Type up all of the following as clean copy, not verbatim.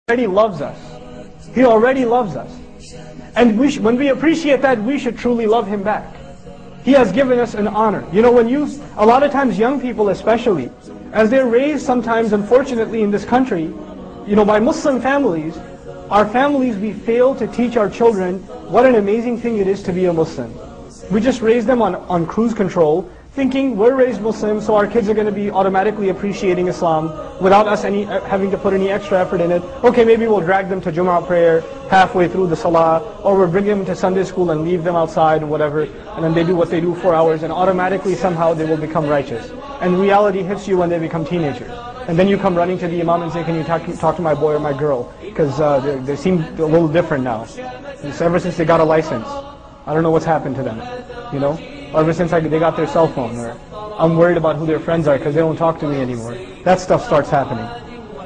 already loves us. He already loves us. And when we appreciate that, we should truly love Him back. He has given us an honor. You know, a lot of times young people especially, as they're raised sometimes, unfortunately, in this country, you know, by Muslim families, our families, we fail to teach our children what an amazing thing it is to be a Muslim. We just raise them on cruise control, thinking we're raised Muslim, so our kids are going to be automatically appreciating Islam without us having to put any extra effort in it. Okay, maybe we'll drag them to Jumu'ah prayer halfway through the Salah, or we'll bring them to Sunday school and leave them outside and whatever, and then they do what they do 4 hours, and automatically somehow they will become righteous. And reality hits you when they become teenagers. And then you come running to the Imam and say, can you talk to my boy or my girl? Because they seem a little different now. So ever since they got a license, I don't know what's happened to them, you know? Ever since they got their cell phone, or I'm worried about who their friends are because they don't talk to me anymore. That stuff starts happening.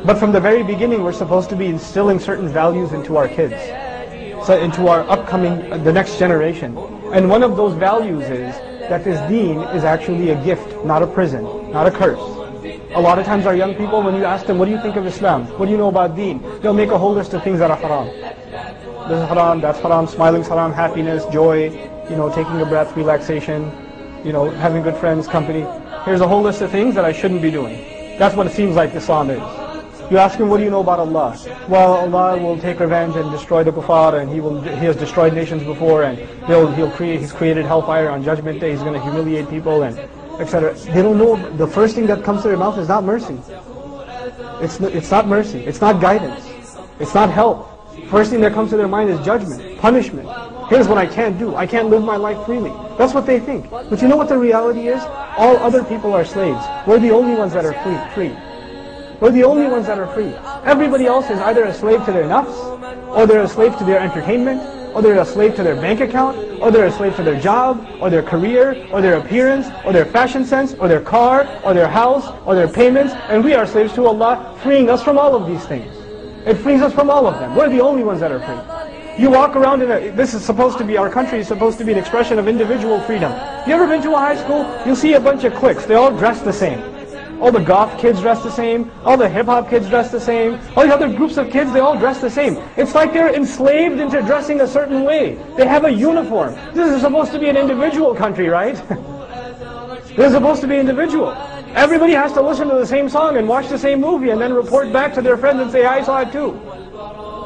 But from the very beginning, we're supposed to be instilling certain values into our kids, so into our the next generation. And one of those values is that this deen is actually a gift, not a prison, not a curse. A lot of times our young people, when you ask them, what do you think of Islam? What do you know about deen? They'll make a whole list of things that are haram. This is haram, that's haram, smiling's haram, happiness, joy, you know, taking a breath, relaxation, you know, having good friends, company. Here's a whole list of things that I shouldn't be doing. That's what it seems like Islam is. You ask him, what do you know about Allah? Well, Allah will take revenge and destroy the kuffar, and He has destroyed nations before, and He's created hellfire on Judgment Day, He's going to humiliate people, and etc. They don't know, the first thing that comes to their mouth is not mercy. It's not mercy, it's not guidance, it's not help. First thing that comes to their mind is judgment, punishment. Here's what I can't do. I can't live my life freely. That's what they think. But you know what the reality is? All other people are slaves. We're the only ones that are free. We're the only ones that are free. Everybody else is either a slave to their nafs, or they're a slave to their entertainment, or they're a slave to their bank account, or they're a slave to their job, or their career, or their appearance, or their fashion sense, or their car, or their house, or their payments. And we are slaves to Allah, freeing us from all of these things. It frees us from all of them. We're the only ones that are free. You walk around this is supposed to be, our country is supposed to be an expression of individual freedom. You ever been to a high school? You'll see a bunch of cliques. They all dress the same. All the goth kids dress the same. All the hip-hop kids dress the same. All the other groups of kids, they all dress the same. It's like they're enslaved into dressing a certain way. They have a uniform. This is supposed to be an individual country, right? This is supposed to be individual. Everybody has to listen to the same song and watch the same movie and then report back to their friends and say, I saw it too.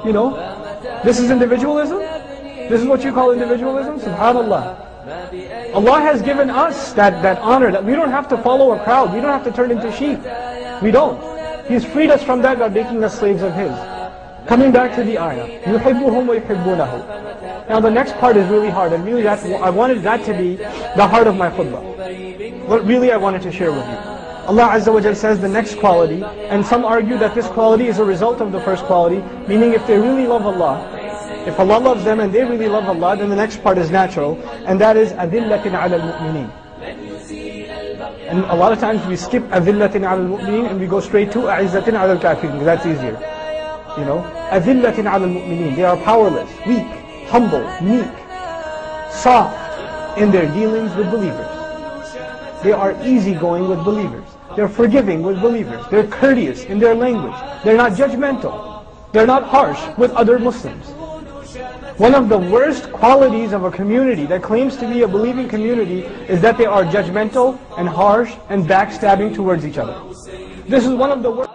You know? This is individualism? This is what you call individualism? SubhanAllah. Allah has given us that honor, that we don't have to follow a crowd, we don't have to turn into sheep. We don't. He's freed us from that by making us slaves of His. Coming back to the ayah, يُحِبُّهُمْ وَيُحِبُّونَهُ. Now the next part is really hard, and really I wanted that to be the heart of my khutbah. What really I wanted to share with you. Allah Azza wa Jal says the next quality, and some argue that this quality is a result of the first quality, meaning if they really love Allah, if Allah loves them and they really love Allah, then the next part is natural, and that is أَذِلَّةٍ عَلَى الْمُؤْمِنِينَ. And a lot of times we skip أَذِلَّةٍ عَلَى الْمُؤْمِنِينَ and we go straight to أَعِزَّةٍ عَلَى الْكَافِرِينَ, because that's easier. You know, أَذِلَّةٍ عَلَى الْمُؤْمِنِينَ. They are powerless, weak, humble, meek, soft in their dealings with believers. They are easygoing with believers. They're forgiving with believers. They're courteous in their language. They're not judgmental. They're not harsh with other Muslims. One of the worst qualities of a community that claims to be a believing community is that they are judgmental and harsh and backstabbing towards each other. This is one of the worst.